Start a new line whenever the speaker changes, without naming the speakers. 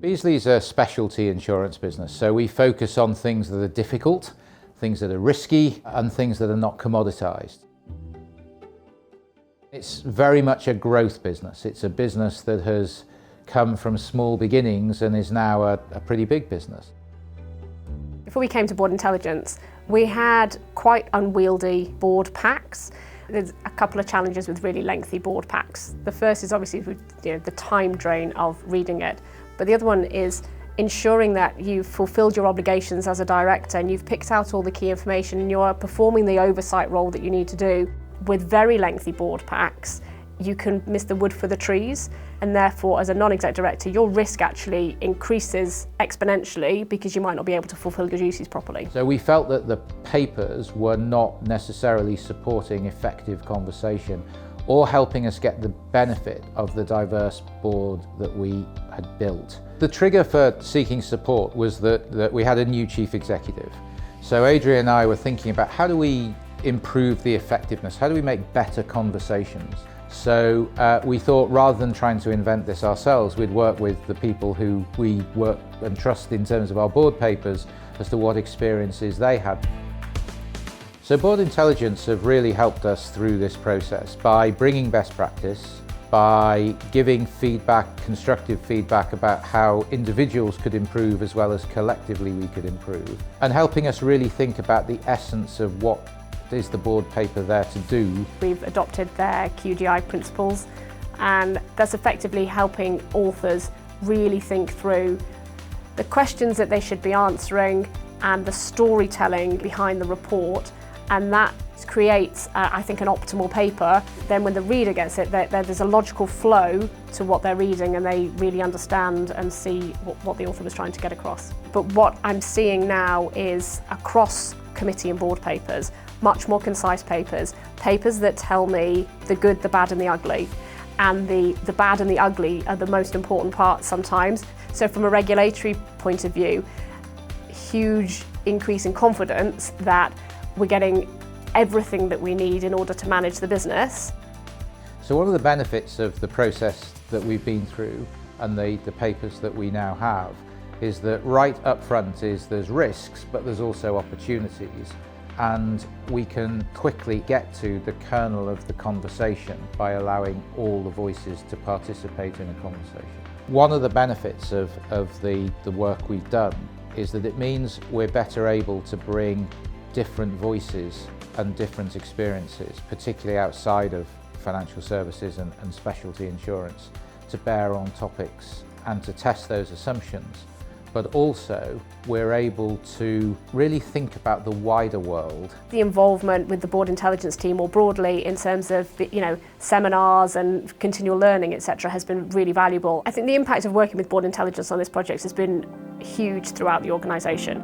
Beazley is a specialty insurance business, so we focus on things that are difficult, things that are risky, and things that are not commoditised. It's very much a growth business. It's a business that has come from small beginnings and is now a pretty big business.
Before we came to Board Intelligence, we had quite unwieldy board packs. There's a couple of challenges with really lengthy board packs. The first is obviously the time drain of reading it, but the other one is ensuring that you've fulfilled your obligations as a director and you've picked out all the key information and you're performing the oversight role that you need to do. With very lengthy board packs, you can miss the wood for the trees, and therefore as a non-exec director your risk actually increases exponentially because you might not be able to fulfil your duties properly.
So we felt that the papers were not necessarily supporting effective conversation or helping us get the benefit of the diverse board that we had built. The trigger for seeking support was that we had a new chief executive. So Adrian and I were thinking about how do we improve the effectiveness, how do we make better conversations? So we thought rather than trying to invent this ourselves, we'd work with the people who we work and trust in terms of our board papers as to what experiences they had. So Board Intelligence have really helped us through this process by bringing best practice, by giving feedback, constructive feedback about how individuals could improve as well as collectively we could improve, and helping us really think about the essence of what is the board paper there to do.
We've adopted their QGI principles, and that's effectively helping authors really think through the questions that they should be answering and the storytelling behind the report, and that creates, I think, an optimal paper. Then when the reader gets it, there's a logical flow to what they're reading and they really understand and see what the author was trying to get across. But what I'm seeing now is across committee and board papers, much more concise papers that tell me the good, the bad and the ugly. And the bad and the ugly are the most important parts sometimes. So from a regulatory point of view, huge increase in confidence that we're getting everything that we need in order to manage the business.
So one of the benefits of the process that we've been through and the papers that we now have is that right up front there's risks, but there's also opportunities. And we can quickly get to the kernel of the conversation by allowing all the voices to participate in a conversation. One of the benefits of the work we've done is that it means we're better able to bring different voices and different experiences, particularly outside of financial services and specialty insurance, to bear on topics and to test those assumptions. But also we're able to really think about the wider world.
The involvement with the Board Intelligence team more broadly in terms of seminars and continual learning, etc., has been really valuable. I think the impact of working with Board Intelligence on this project has been huge throughout the organisation.